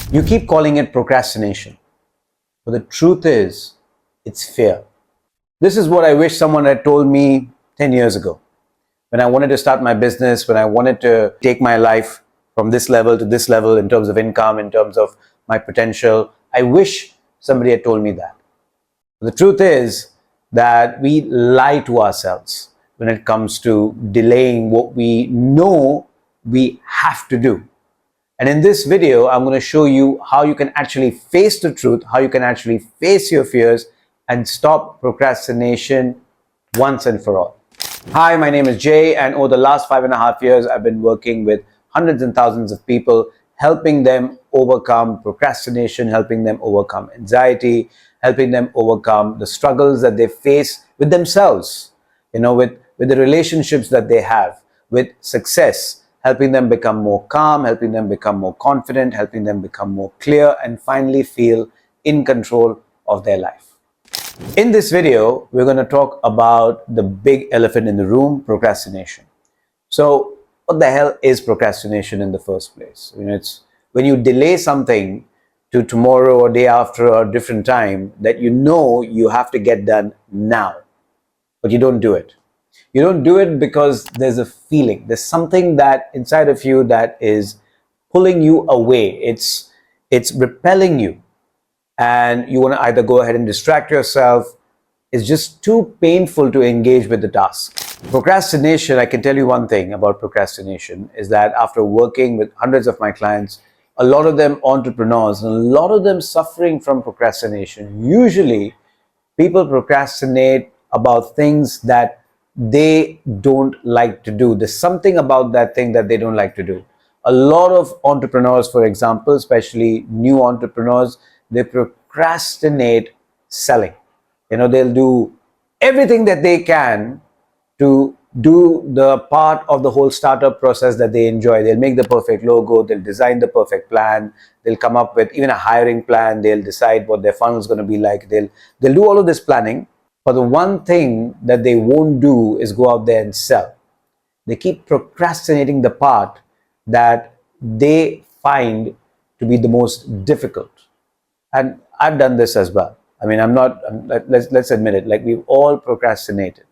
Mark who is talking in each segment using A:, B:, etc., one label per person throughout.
A: You keep calling it procrastination, but the truth is, it's fear. This is what I wish someone had told me 10 years ago. When I wanted to start my business, when I wanted to take my life from this level to this level in terms of income, in terms of my potential, I wish somebody had told me that. The truth is that we lie to ourselves when it comes to delaying what we know we have to do. And in this video, I'm going to show you how you can actually face the truth, how you can actually face your fears and stop procrastination once and for all. Hi, my name is Jay, and over the last 5.5 years, I've been working with hundreds and thousands of people, helping them overcome procrastination, helping them overcome anxiety, helping them overcome the struggles that they face with themselves, with the relationships that they have, with success, helping them become more calm, helping them become more confident, helping them become more clear, and finally feel in control of their life. In this video, we're going to talk about the big elephant in the room, procrastination. So, what the hell is procrastination in the first place? It's when you delay something to tomorrow or day after or a different time that you know you have to get done now, but you don't do it. You don't do it because there's a feeling. There's something that inside of you that is pulling you away. It's repelling you. And you want to either go ahead and distract yourself. It's just too painful to engage with the task. Procrastination, I can tell you one thing about procrastination, is that after working with hundreds of my clients, a lot of them entrepreneurs, and a lot of them suffering from procrastination. Usually, people procrastinate about things that they don't like to do. There's something about that thing that they don't like to do. A lot of entrepreneurs, for example, especially new entrepreneurs, they procrastinate selling. They'll do everything that they can to do the part of the whole startup process that they enjoy. They'll make the perfect logo, they'll design the perfect plan, they'll come up with even a hiring plan, they'll decide what their funnel is going to be like, they'll do all of this planning. But the one thing that they won't do is go out there and sell. They keep procrastinating the part that they find to be the most difficult. And I've done this as well. Let's admit it, like we've all procrastinated.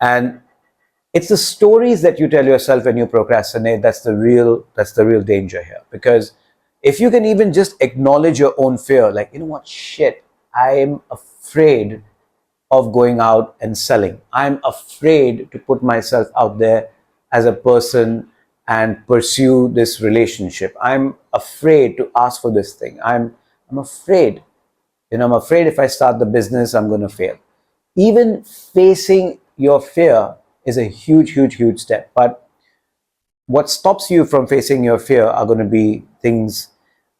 A: And it's the stories that you tell yourself when you procrastinate that's the real danger here. Because if you can even just acknowledge your own fear, like, you know what, shit, I'm afraid of going out and selling. I'm afraid to put myself out there as a person and pursue this relationship. I'm afraid to ask for this thing. I'm afraid. I'm afraid if I start the business, I'm going to fail. Even facing your fear is a huge step. But what stops you from facing your fear are going to be things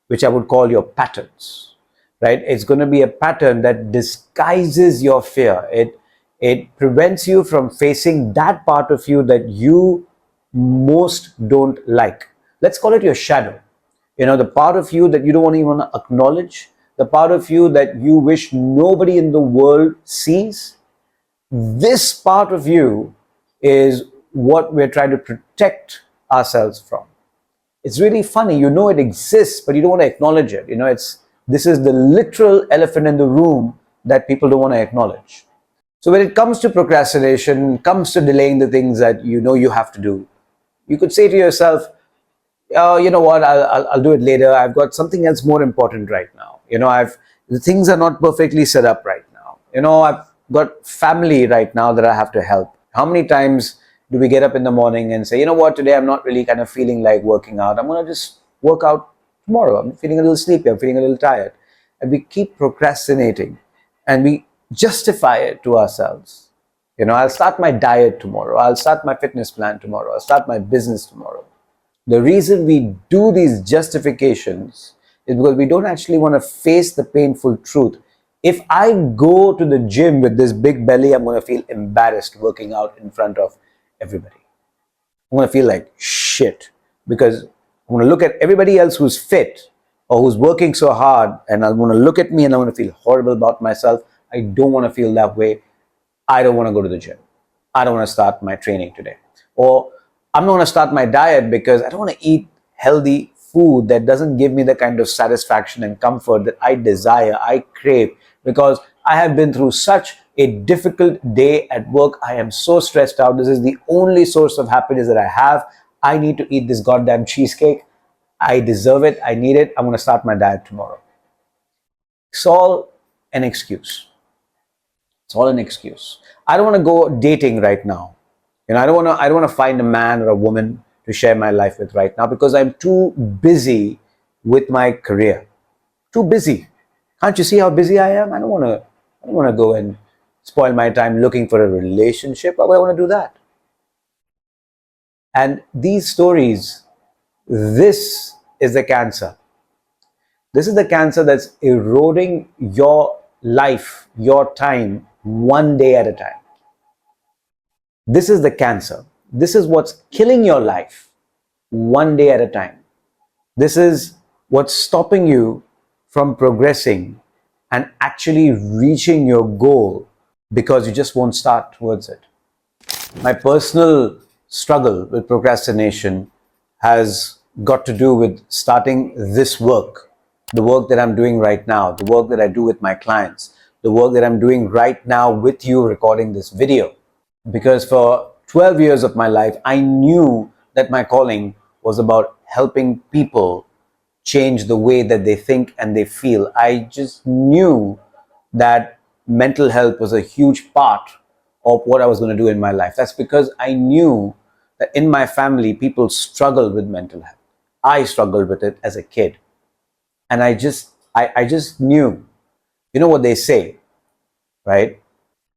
A: which I would call your patterns, right? It's going to be a pattern that disguises your fear. It prevents you from facing that part of you that you most don't like. Let's call it your shadow. The part of you that you don't even want to acknowledge, the part of you that you wish nobody in the world sees. This part of you is what we're trying to protect ourselves from. It's really funny, it exists, but you don't want to acknowledge it. This is the literal elephant in the room that people don't want to acknowledge. So when it comes to procrastination, comes to delaying the things that you have to do, you could say to yourself, oh, you know what, I'll do it later. I've got something else more important right now. The things are not perfectly set up right now. I've got family right now that I have to help. How many times do we get up in the morning and say, you know what, today I'm not really kind of feeling like working out. I'm going to just work out tomorrow. I'm feeling a little sleepy. I'm feeling a little tired. And we keep procrastinating and we justify it to ourselves. I'll start my diet tomorrow. I'll start my fitness plan tomorrow. I'll start my business tomorrow. The reason we do these justifications is because we don't actually want to face the painful truth. If I go to the gym with this big belly, I'm going to feel embarrassed working out in front of everybody. I'm going to feel like shit because I'm going to look at everybody else who's fit or who's working so hard, and I'm going to look at me and I'm going to feel horrible about myself. I don't want to feel that way. I don't want to go to the gym. I don't want to start my training today. Or I'm not going to start my diet because I don't want to eat healthy food that doesn't give me the kind of satisfaction and comfort that I desire, I crave, because I have been through such a difficult day at work. I am so stressed out. This is the only source of happiness that I have. I need to eat this goddamn cheesecake. I deserve it. I need it. I'm going to start my diet tomorrow. It's all an excuse. It's all an excuse. I don't want to go dating right now. I don't want to find a man or a woman to share my life with right now because I'm too busy with my career. Too busy. Can't you see how busy I am? I don't want to go and spoil my time looking for a relationship. Why would I want to do that? And these stories, this is the cancer. This is the cancer that's eroding your life, your time, one day at a time. This is the cancer. This is what's killing your life, one day at a time. This is what's stopping you from progressing and actually reaching your goal because you just won't start towards it. My personal struggle with procrastination has got to do with starting this work, the work that I'm doing right now, the work that I do with my clients, the work that I'm doing right now with you recording this video. Because for 12 years of my life, I knew that my calling was about helping people change the way that they think and they feel. I just knew that mental health was a huge part of what I was going to do in my life. That's because I knew that in my family, people struggled with mental health. I struggled with it as a kid. And I just knew, you know what they say, right?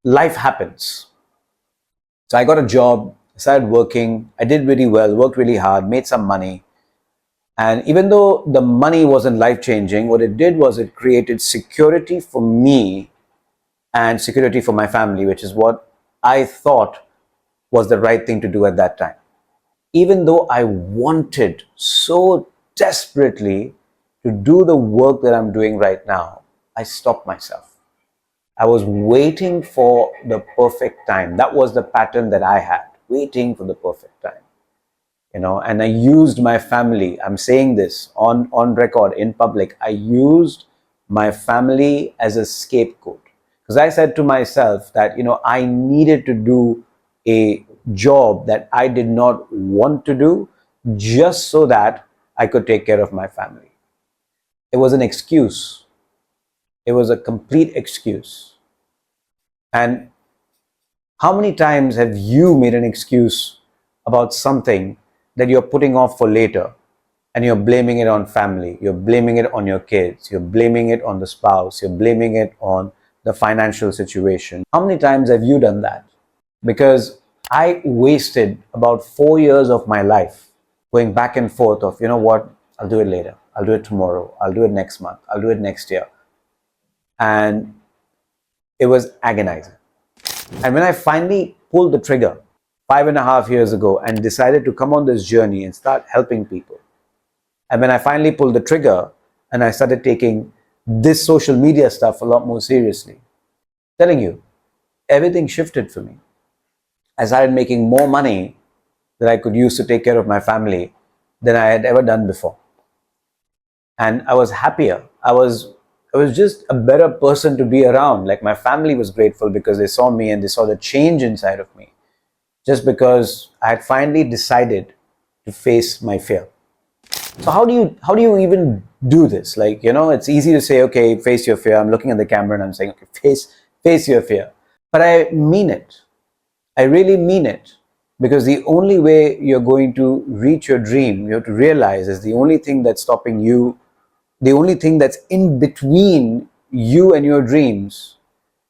A: Life happens. So I got a job, started working, I did really well, worked really hard, made some money. And even though the money wasn't life-changing, what it did was it created security for me and security for my family, which is what I thought was the right thing to do at that time. Even though I wanted so desperately to do the work that I'm doing right now, I stopped myself. I was waiting for the perfect time. That was the pattern that I had, waiting for the perfect time. And I used my family. I'm saying this on record in public. I used my family as a scapegoat because I said to myself that I needed to do a job that I did not want to do just so that I could take care of my family. It was an excuse. It was a complete excuse. And how many times have you made an excuse about something that you're putting off for later, and you're blaming it on family, you're blaming it on your kids, you're blaming it on the spouse, you're blaming it on the financial situation? How many times have you done that? Because I wasted about 4 years of my life going back and forth of, what, I'll do it later, I'll do it tomorrow, I'll do it next month, I'll do it next year. And it was agonizing. And when I finally pulled the trigger 5.5 years ago and decided to come on this journey and start helping people, and when I finally pulled the trigger and I started taking this social media stuff a lot more seriously, I'm telling you, everything shifted for me. I started making more money that I could use to take care of my family than I had ever done before. And I was happier. I was just a better person to be around. Like, my family was grateful because they saw me and they saw the change inside of me, just because I had finally decided to face my fear. So how do you even do this? Like, it's easy to say, okay, face your fear. I'm looking at the camera and I'm saying, okay, face your fear. But I mean it. I really mean it. Because the only way you're going to reach your dream, you have to realize, is the only thing that's stopping you, the only thing that's in between you and your dreams,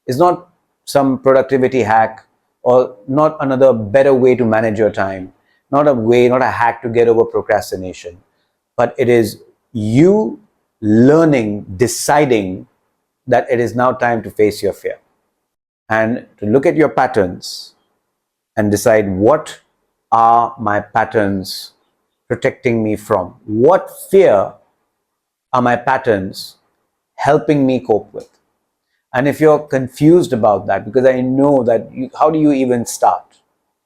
A: is not some productivity hack, or not another better way to manage your time, not a hack to get over procrastination, but it is you learning, deciding that it is now time to face your fear and to look at your patterns and decide, what are my patterns protecting me from? What fear are my patterns helping me cope with? And if you're confused about that, because I know that how do you even start?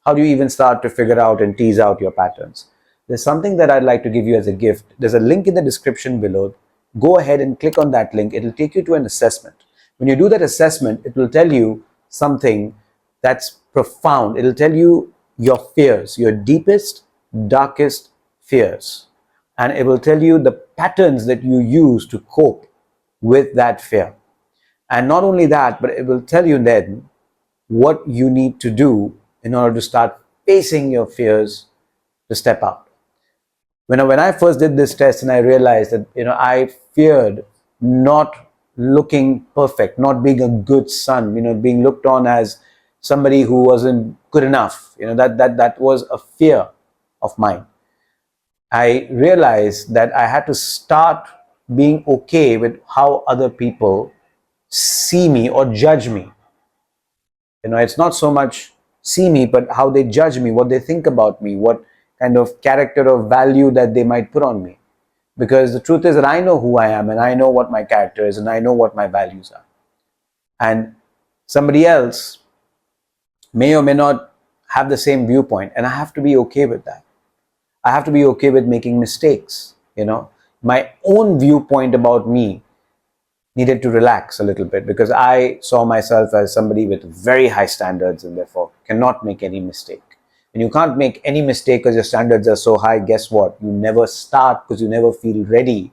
A: How do you even start to figure out and tease out your patterns? there's something that I'd like to give you as a gift. There's a link in the description below. Go ahead and click on that link. It'll take you to an assessment. When you do that assessment, it will tell you something that's profound. It'll tell you your fears, your deepest, darkest fears. And it will tell you the patterns that you use to cope with that fear. And not only that, but it will tell you then what you need to do in order to start facing your fears to step out. When I first did this test and I realized that I feared not looking perfect, not being a good son, being looked on as somebody who wasn't good enough, that was a fear of mine. I realized that I had to start being okay with how other people see me or judge me. It's not so much see me, but how they judge me, what they think about me, what kind of character or value that they might put on me. Because the truth is that I know who I am, and I know what my character is, and I know what my values are. And somebody else may or may not have the same viewpoint, and I have to be okay with that. I have to be okay with making mistakes. My own viewpoint about me needed to relax a little bit, because I saw myself as somebody with very high standards and therefore cannot make any mistake. And you can't make any mistake because your standards are so high. Guess what? You never start because you never feel ready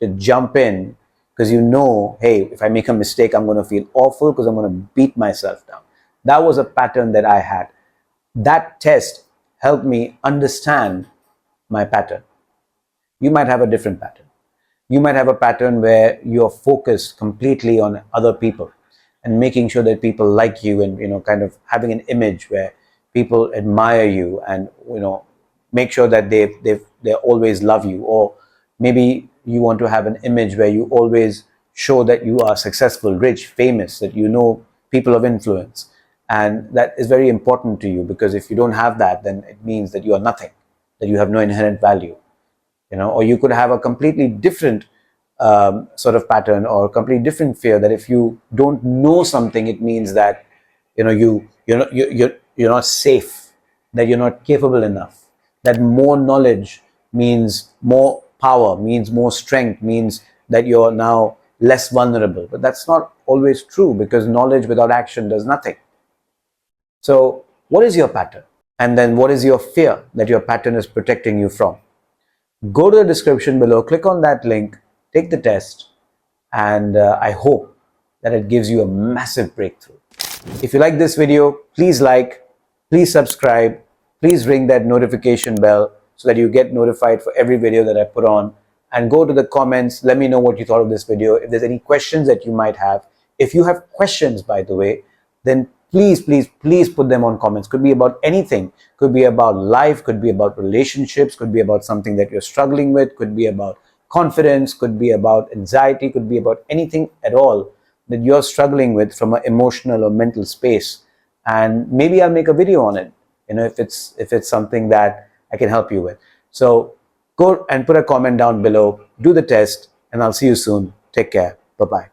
A: to jump in, because hey, if I make a mistake, I'm going to feel awful because I'm going to beat myself down. That was a pattern that I had. That test helped me understand my pattern. You might have a different pattern. You might have a pattern where you're focused completely on other people and making sure that people like you, and kind of having an image where people admire you, and make sure that they always love you. Or maybe you want to have an image where you always show that you are successful, rich, famous, that people of influence. And that is very important to you, because if you don't have that, then it means that you are nothing, that you have no inherent value. Or you could have a completely different sort of pattern, or a completely different fear, that if you don't know something, it means that you're not safe, that you're not capable enough, that more knowledge means more power, means more strength, means that you're now less vulnerable. But that's not always true, because knowledge without action does nothing. So what is your pattern? And then what is your fear that your pattern is protecting you from? Go to the description below, click on that link, take the test, and I hope that it gives you a massive breakthrough. If you like this video, please like, please subscribe, please ring that notification bell so that you get notified for every video that I put on. And go to the comments, let me know what you thought of this video. If there's any questions that you might have. If you have questions, by the way, then please put them on comments. Could be about anything. Could be about life, could be about relationships, could be about something that you're struggling with, could be about confidence, could be about anxiety, could be about anything at all that you're struggling with from an emotional or mental space. And maybe I'll make a video on it, if it's something that I can help you with. So go and put a comment down below, do the test, and I'll see you soon. Take care. Bye-bye.